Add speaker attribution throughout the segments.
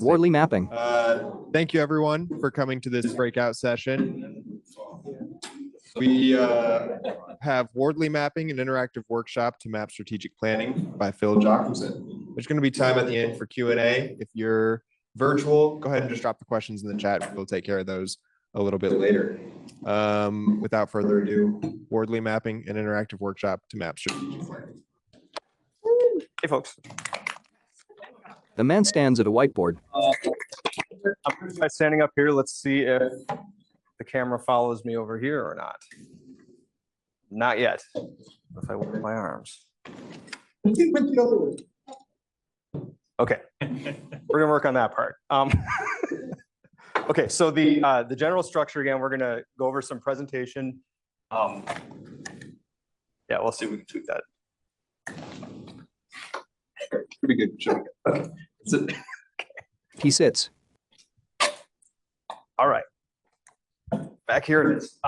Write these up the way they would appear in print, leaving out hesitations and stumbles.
Speaker 1: Wardley Mapping.
Speaker 2: Thank you, everyone, for coming to this breakout session. We have Wardley Mapping, an interactive workshop to map strategic planning by Phil Jocumsen. There's going to be time at the end for Q&A. If you're virtual, go ahead and just drop the questions in the chat. We'll take care of those a little bit later. Without further ado, Wardley Mapping, an interactive workshop to map strategic planning.
Speaker 3: Hey, folks.
Speaker 1: The man stands at a whiteboard.
Speaker 3: I'm by standing up here. Let's see if the camera follows me over here or not. Not yet. If I work my arms. Okay, we're gonna work on that part. Okay, so the general structure again, we're gonna go over some presentation. Yeah, we'll see if we can tweak that. Pretty good. Okay.
Speaker 1: He sits.
Speaker 3: All right. Back here it is.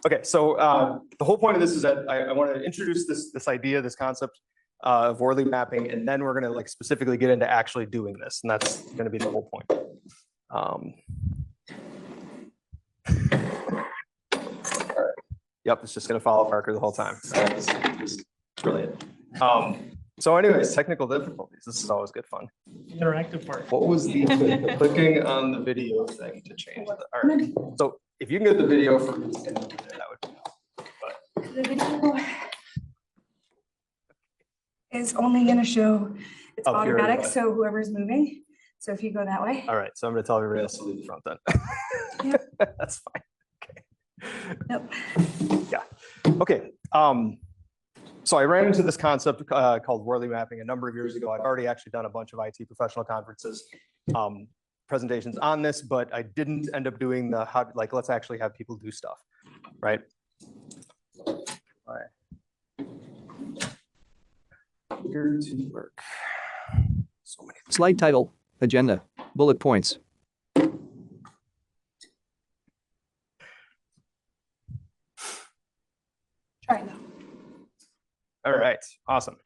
Speaker 3: Okay, so the whole point of this is that I want to introduce this idea, this concept of Wardley mapping, and then we're going to like specifically get into actually doing this, and that's going to be the whole point. All right. Yep, it's just going to follow Parker the whole time. It's brilliant. So anyways, technical difficulties. This is always good fun.
Speaker 4: Interactive part.
Speaker 3: What was the clicking on the video thing to change that? All right. So if you can get the video for me, that would be helpful.
Speaker 5: The video is only going to show it's
Speaker 3: Up here,
Speaker 5: automatic,
Speaker 3: right.
Speaker 5: so whoever's moving. So if you go that way.
Speaker 3: All right. So I'm going to tell everybody else to leave the front then.
Speaker 5: Yep.
Speaker 3: That's fine. Okay.
Speaker 5: Nope.
Speaker 3: Yeah. Okay. So I ran into this concept called Wardley mapping a number of years ago. I've already actually done a bunch of IT professional conferences, presentations on this, but I didn't end up doing the how, like, let's actually have people do stuff, right? All right. Here to work. So many.
Speaker 1: Slide title, agenda, bullet points.
Speaker 5: Try though.
Speaker 3: All right, awesome.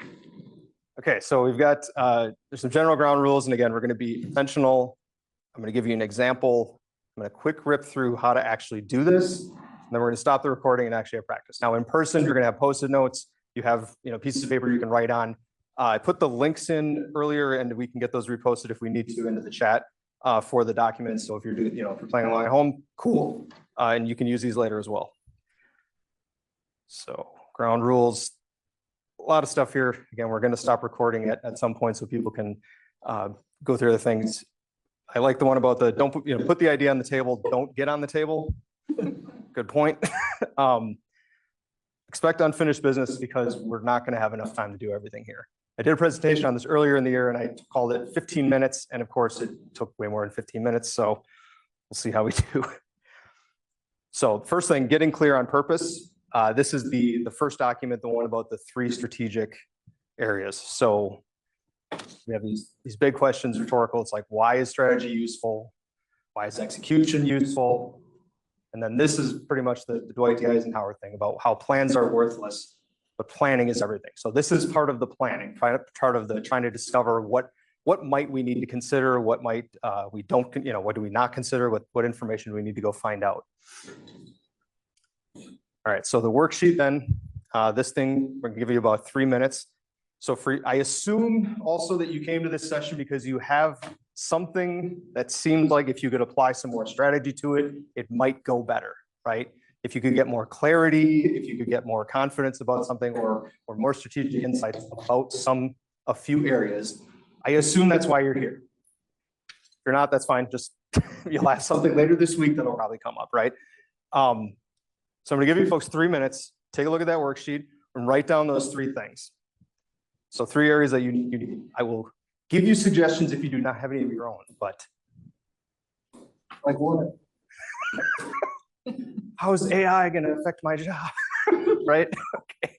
Speaker 3: Okay, so we've got, there's some general ground rules, and again, we're going to be intentional. I'm going to give you an example. I'm going to quick rip through how to actually do this, and then we're going to stop the recording and actually have practice. Now, in person, you're going to have Post-it notes. You have, pieces of paper you can write on. I put the links in earlier, and we can get those reposted if we need to into the chat for the documents. So if you're doing, if you're playing along at home, cool, and you can use these later as well. So ground rules. A lot of stuff here. Again, we're going to stop recording at some point so people can go through the things. I like the one about the don't put the idea on the table, don't get on the table. Good point. Expect unfinished business because we're not going to have enough time to do everything here. I did a presentation on this earlier in the year and I called it 15 minutes. And of course, it took way more than 15 minutes. So we'll see how we do. So first thing, getting clear on purpose. This is the first document, the one about the 3 strategic areas. So we have these big questions, rhetorical. It's like, why is strategy useful? Why is execution useful? And then this is pretty much the Dwight D. Eisenhower thing about how plans are worthless, but planning is everything. So this is part of the planning, part of the trying to discover what might we need to consider, what might we don't, what do we not consider, what information do we need to go find out. All right, so the worksheet then, this thing, we're gonna give you about 3 minutes. So I assume also that you came to this session because you have something that seemed like if you could apply some more strategy to it, it might go better, right? If you could get more clarity, if you could get more confidence about something or more strategic insights about a few areas, I assume that's why you're here. If you're not, that's fine. Just you'll have something later this week that'll probably come up, right? So I'm going to give you folks 3 minutes, take a look at that worksheet and write down those 3 things. So 3 areas that you need. I will give you suggestions if you do not have any of your own, but like what? How is AI going to affect my job? Right? Okay.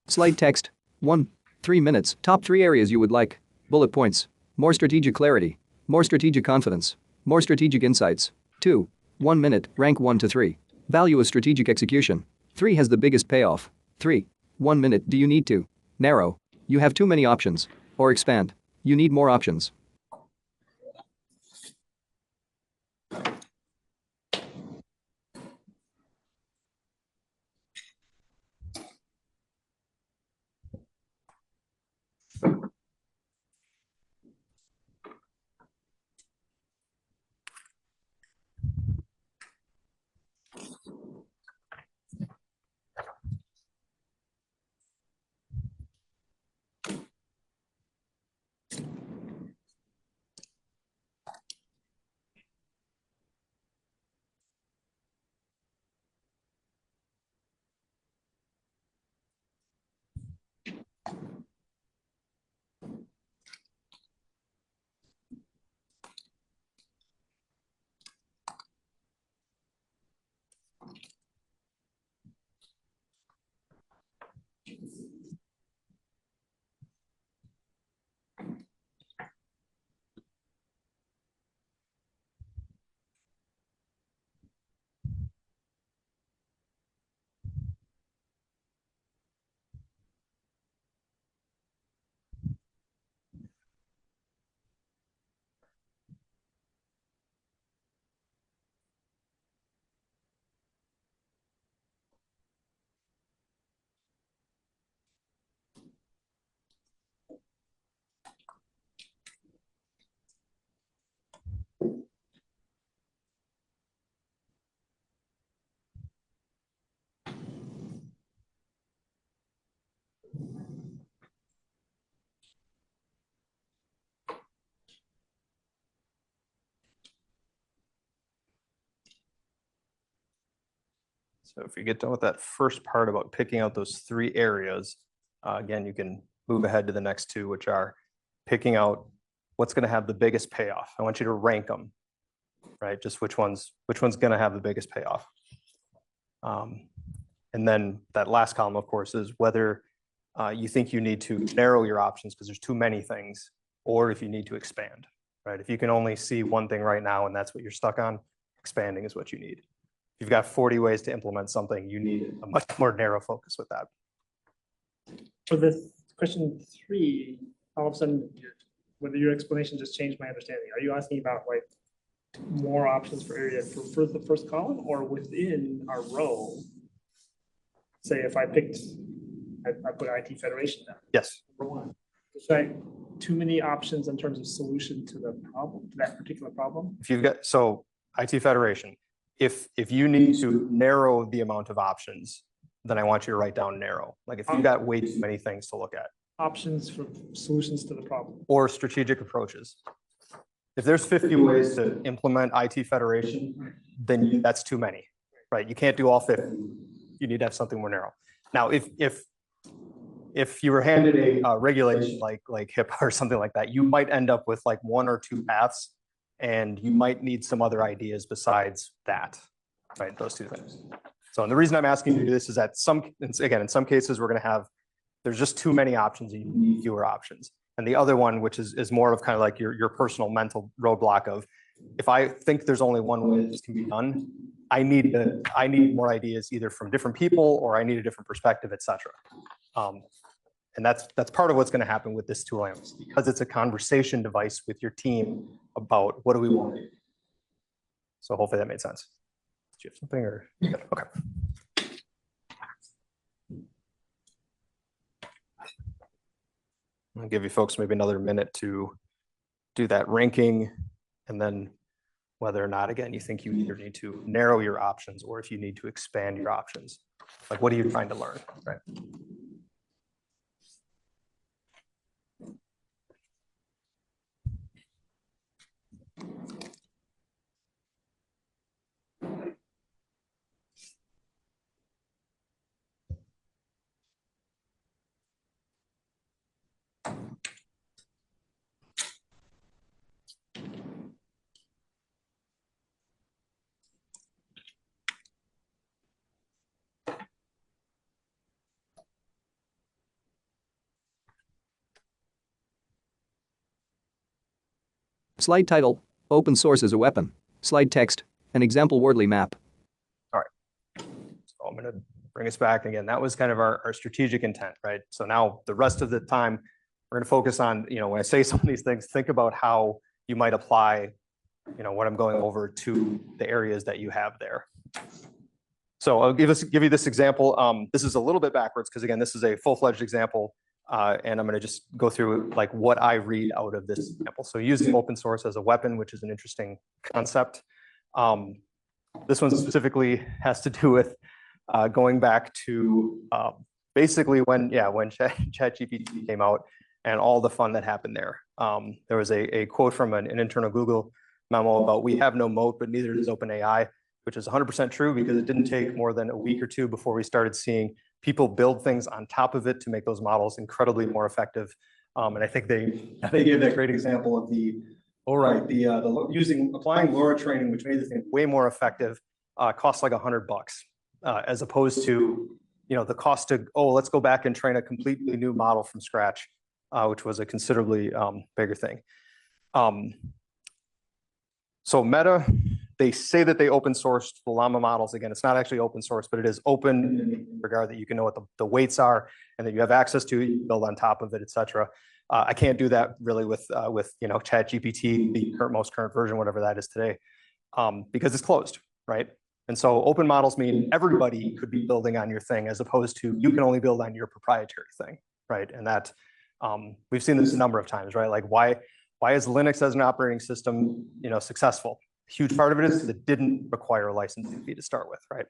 Speaker 1: Slide text, 1, 3 minutes, top 3 areas you would like, bullet points, more strategic clarity, more strategic confidence, more strategic insights. 2, 1 minute, rank 1 to 3. Value is strategic execution. 3 has the biggest payoff. 3, 1 minute, do you need to narrow You have too many options. Or expand. You need more options.
Speaker 3: So if you get done with that first part about picking out those three areas, again, you can move ahead to the next two, which are picking out what's going to have the biggest payoff. I want you to rank them, right? Just which one's going to have the biggest payoff. And then that last column, of course, is whether you think you need to narrow your options because there's too many things, or if you need to expand, right? If you can only see one thing right now and that's what you're stuck on, expanding is what you need. If you've got 40 ways to implement something, you need a much more narrow focus with that.
Speaker 4: For this question 3, all of a sudden, whether your explanation just changed my understanding. Are you asking about like more options for area for the first column or within our row? Say if I picked, I put IT Federation down.
Speaker 3: Yes.
Speaker 4: Number 1. Is that too many options in terms of solution to the problem, to that particular problem?
Speaker 3: If you've got, so IT Federation, if you need to narrow the amount of options, then I want you to write down narrow. Like if you've got way too many things to look at.
Speaker 4: Options for solutions to the problem.
Speaker 3: Or strategic approaches. If there's 50 ways to implement IT Federation, then that's too many, right? You can't do all 50. You need to have something more narrow. Now, if you were handed a regulation like HIPAA or something like that, you might end up with like 1 or 2 paths, and you might need some other ideas besides that, right? Those 2 things. So, and the reason I'm asking you to do this is that in some cases, we're going to have, there's just too many options and you need fewer options. And the other one, which is more of kind of like your personal mental roadblock of, if I think there's only one way this can be done, I need more ideas either from different people or I need a different perspective, et cetera. And that's part of what's going to happen with this tool because it's a conversation device with your team about what do we want to do. So hopefully that made sense. Do you have something or? Okay. I'll give you folks maybe another minute to do that ranking, and then whether or not, again, you think you either need to narrow your options or if you need to expand your options. Like, what are you trying to learn, right?
Speaker 1: Slide title, open source as a weapon. Slide text, an example Wardley map.
Speaker 3: All right. So I'm going to bring us back again. That was kind of our strategic intent, right? So now the rest of the time, we're going to focus on, when I say some of these things, think about how you might apply, what I'm going over to the areas that you have there. So I'll give you this example. This is a little bit backwards because again, this is a full-fledged example, and I'm going to just go through like what I read out of this example. So using open source as a weapon, which is an interesting concept. This one specifically has to do with going back to basically when ChatGPT came out and all the fun that happened there. There was a quote from an internal Google memo about we have no moat, but neither does OpenAI, which is 100% true because it didn't take more than a week or two before we started seeing people build things on top of it to make those models incredibly more effective. And I think they gave that great example of applying LoRa training, which made the thing way more effective, costs like $100, as opposed to the cost to let's go back and train a completely new model from scratch, which was a considerably bigger thing. So Meta, they say that they open sourced the Llama models. Again, it's not actually open source, but it is open in the regard that you can know what the weights are and that you have access to it, you can build on top of it, et cetera. I can't do that really with ChatGPT, the most current version, whatever that is today, because it's closed, right? And so open models mean everybody could be building on your thing as opposed to you can only build on your proprietary thing, right? And that we've seen this a number of times, right? Like why is Linux as an operating system, successful? A huge part of it is because it didn't require a licensing fee to start with, right?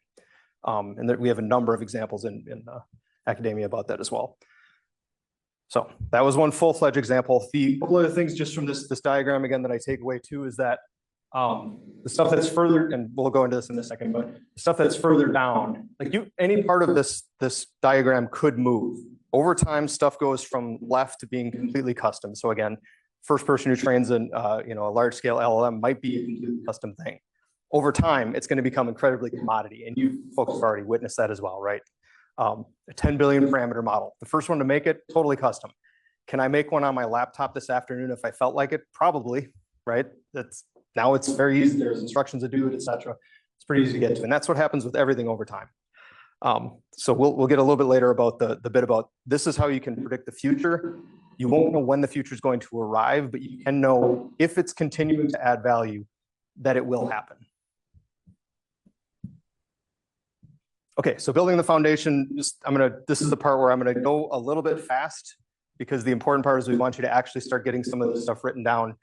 Speaker 3: And that we have a number of examples in academia about that as well. So that was one full-fledged example. The couple other things just from this diagram again that I take away too is that the stuff that's further, and we'll go into this in a second, but the stuff that's further down, like any part of this diagram could move. Over time, stuff goes from left to being completely custom. So again, first person who trains a large-scale LLM might be a completely custom thing. Over time, it's going to become incredibly commodity, and you folks have already witnessed that as well, right? A 10 billion parameter model. The first one to make it, totally custom. Can I make one on my laptop this afternoon if I felt like it? Probably, right? Now it's very easy. There's instructions to do it, et cetera. It's pretty easy to get to, and that's what happens with everything over time. So we'll get a little bit later about the bit about this is how you can predict the future. You won't know when the future is going to arrive, but you can know if it's continuing to add value that it will happen. Okay, so building the foundation, this is the part where I'm gonna go a little bit fast because the important part is we want you to actually start getting some of this stuff written down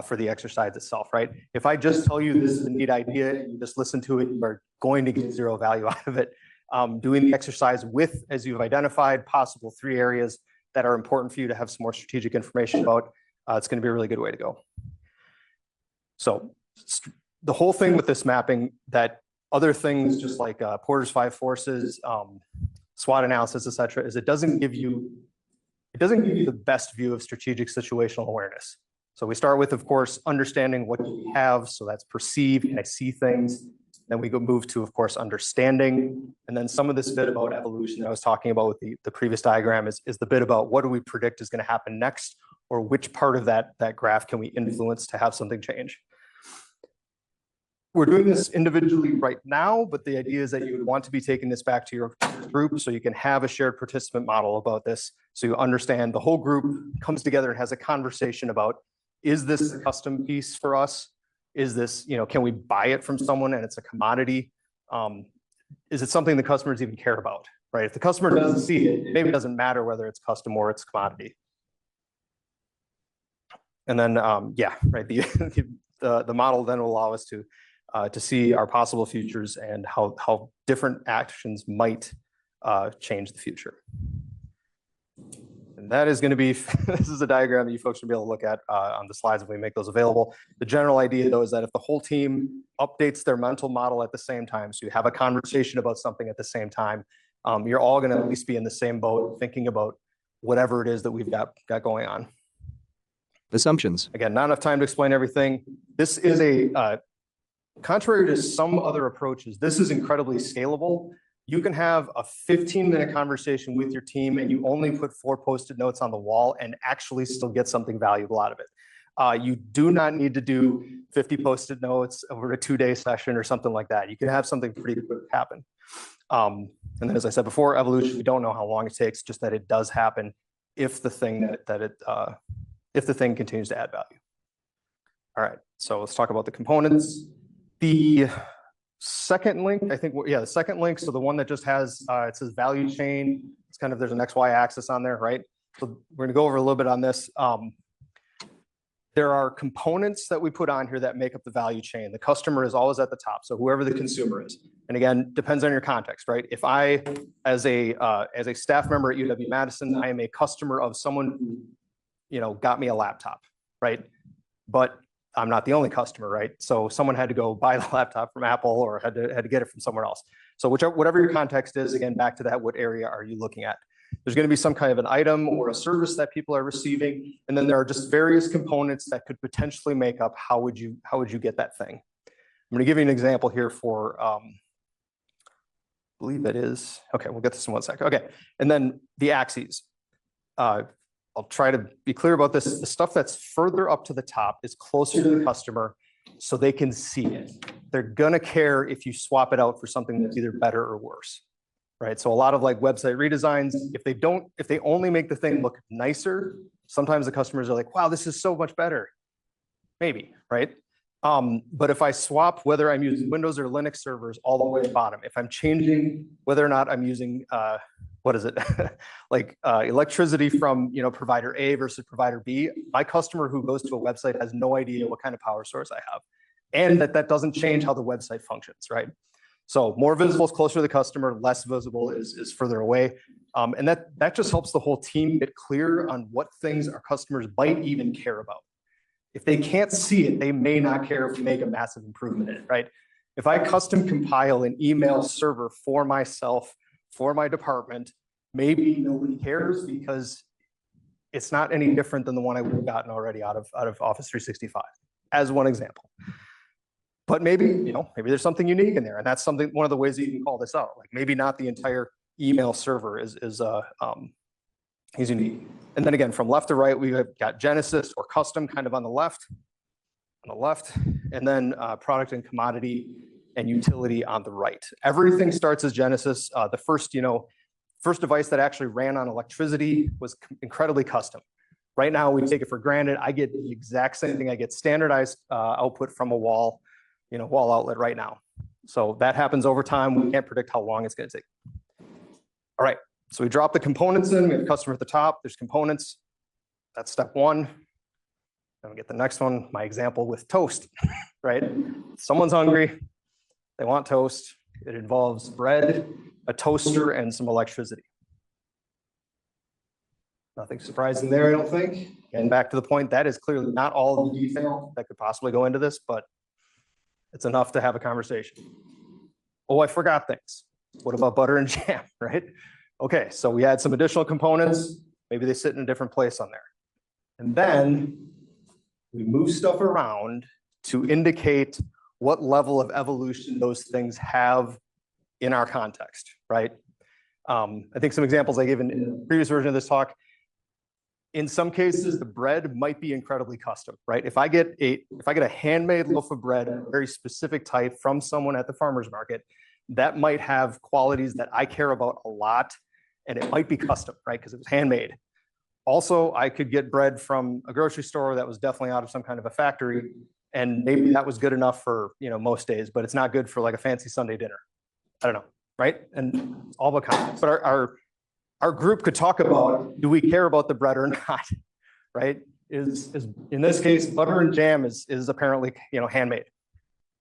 Speaker 3: for the exercise itself, right? If I just tell you this is a neat idea, you just listen to it, you're going to get zero value out of it. Doing the exercise with, as you've identified, possible 3 areas that are important for you to have some more strategic information about, it's gonna be a really good way to go. So the whole thing with this mapping that other things just like Porter's 5 forces, SWOT analysis, et cetera, is it doesn't give you the best view of strategic situational awareness. So we start with, of course, understanding what we have. So that's perceive, can I see things? Then we move to, of course, understanding. And then some of this bit about evolution that I was talking about with the previous diagram is the bit about what do we predict is going to happen next, or which part of that graph can we influence to have something change. We're doing this individually right now, but the idea is that you would want to be taking this back to your group so you can have a shared participant model about this. So you understand the whole group comes together and has a conversation about, is this a custom piece for us? Is this, can we buy it from someone and it's a commodity? Is it something the customers even care about, right? If the customer doesn't see it, maybe it doesn't matter whether it's custom or it's commodity. And then, right, the model then will allow us to see our possible futures and how different actions might change the future. And that is going to be, this is a diagram that you folks should be able to look at on the slides if we make those available. The general idea, though, is that if the whole team updates their mental model at the same time, so you have a conversation about something at the same time, you're all going to at least be in the same boat thinking about whatever it is that we've got going on.
Speaker 1: Assumptions.
Speaker 3: Again, not enough time to explain everything. This is contrary to some other approaches, this is incredibly scalable. You can have a 15-minute conversation with your team and you only put 4 Post-it notes on the wall and actually still get something valuable out of it. You do not need to do 50 Post-it notes over a 2-day session or something like that. You can have something pretty quick happen. And then, as I said before, evolution, we don't know how long it takes, just that it does happen if the thing if the thing continues to add value. All right, so let's talk about the components. The second link, I think, yeah, the second link, so the one that just has, it says value chain, it's kind of, there's an XY axis on there, right? So we're gonna go over a little bit on this. There are components that we put on here that make up the value chain. The customer is always at the top, so whoever the consumer is. And again, depends on your context, right? If I, as a staff member at UW-Madison, I am a customer of someone who, you know, got me a laptop, right? But I'm not the only customer, right? So someone had to go buy the laptop from Apple or had to get it from somewhere else. So whatever your context is, again, back to that, what area are you looking at? There's going to be some kind of an item or a service that people are receiving, and then there are just various components that could potentially make up how would you get that thing. I'm going to give you an example here for, I believe it is, okay, we'll get this in 1 sec. Okay, and then the axes. I'll try to be clear about this. The stuff that's further up to the top is closer to the customer so they can see it. They're gonna care if you swap it out for something that's either better or worse, right? So a lot of like website redesigns, if they only make the thing look nicer, sometimes the customers are like, wow, this is so much better. Maybe, right? But if I swap whether I'm using Windows or Linux servers all the way to the bottom, if I'm changing whether or not I'm using, what is it? like electricity from, you know, provider A versus provider B, my customer who goes to a website has no idea what kind of power source I have. And that doesn't change how the website functions, right? So more visible is closer to the customer, less visible is further away. And that just helps the whole team get clear on what things our customers might even care about. If they can't see it, they may not care if we make a massive improvement in it, right? If I custom compile an email server for myself, for my department, maybe nobody cares because it's not any different than the one I would have gotten already out of Office 365, as one example. But maybe, you know, maybe there's something unique in there, and that's something, one of the ways that you can call this out. Like maybe not the entire email server is unique. And then again, from left to right, we've got Genesis or custom kind of on the left, and then product and commodity and utility on the right. Everything starts as Genesis. The first device that actually ran on electricity was incredibly custom. Right now, we take it for granted. I get the exact same thing. I get standardized output from a wall outlet right now. So that happens over time. We can't predict how long it's going to take. All right. So we drop the components in, we have customer at the top, there's components. That's step one. Then we get the next one, my example with toast, right? Someone's hungry, they want toast. It involves bread, a toaster, and some electricity. Nothing surprising there, I don't think. And back to the point, that is clearly not all of the detail that could possibly go into this, but it's enough to have a conversation. Oh, I forgot things. What about butter and jam, right? Okay, so we add some additional components. Maybe they sit in a different place on there. And then we move stuff around to indicate what level of evolution those things have in our context, right? I think some examples I gave in the previous version of this talk, in some cases, the bread might be incredibly custom, right? If I get a handmade loaf of bread, a very specific type from someone at the farmer's market, that might have qualities that I care about a lot, and it might be custom, right? Because it was handmade. Also, I could get bread from a grocery store that was definitely out of some kind of a factory, and maybe that was good enough for, you know, most days, but it's not good for like a fancy Sunday dinner. I don't know, right? And all the context. But our group could talk about, do we care about the bread or not, right? Is in this case, butter and jam is apparently, you know, handmade,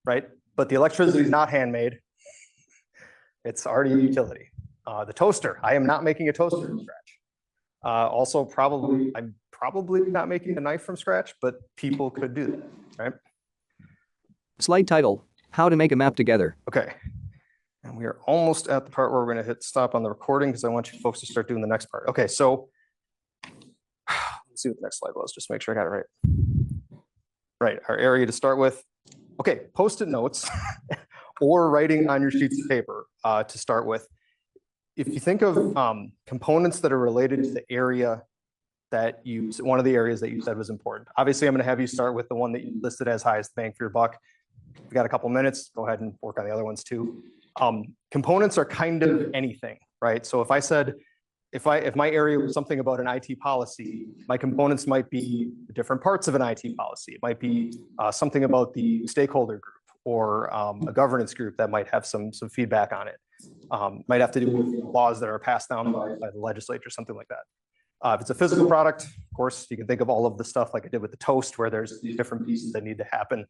Speaker 3: right? But the electricity is not handmade. It's already a utility. The toaster, I am not making a toaster from scratch. Also, I'm probably not making a knife from scratch, but people could do that, right?
Speaker 1: Slide title, how to make a map together.
Speaker 3: Okay. And we are almost at the part where we're going to hit stop on the recording because I want you folks to start doing the next part. Okay, so let's see what the next slide was, just make sure I got it right. Right, our area to start with. Okay, Post-it notes or writing on your sheets of paper to start with. If you think of components that are related to the area one of the areas that you said was important. Obviously, I'm going to have you start with the one that you listed as highest bang for your buck. We've got a couple minutes. Go ahead and work on the other ones too. Components are kind of anything, right? So if I said, if my area was something about an IT policy, my components might be the different parts of an IT policy. It might be something about the stakeholder group or a governance group that might have some feedback on it. Might have to do with laws that are passed down by the legislature, something like that. If it's a physical product, of course, you can think of all of the stuff like I did with the toast, where there's these different pieces that need to happen.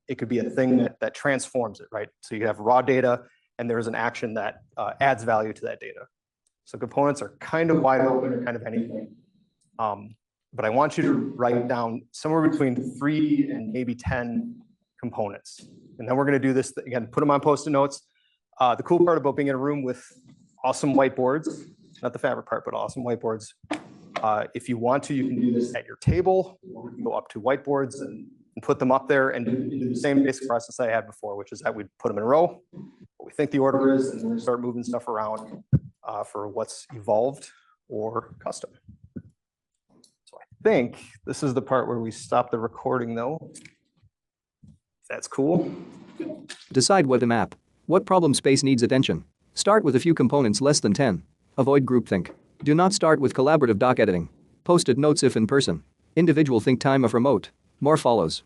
Speaker 3: It could be a thing that transforms it, right? So you have raw data, and there's an action that adds value to that data. So components are kind of wide open or kind of anything. But I want you to write down somewhere between 3 and maybe 10 components. And then we're going to do this again, put them on Post-it notes. The cool part about being in a room with awesome whiteboards, not the fabric part, but awesome whiteboards. If you want to, you can do this at your table, or we can go up to whiteboards and put them up there and do the same basic process I had before, which is that we put them in a row, what we think the order is, and then start moving stuff around for what's evolved or custom. So I think this is the part where we stop the recording though. That's cool.
Speaker 1: Decide what to map. What problem space needs attention? Start with a few components less than 10. Avoid groupthink. Do not start with collaborative doc editing. Post-it notes if in person. Individual think time if remote. More follows.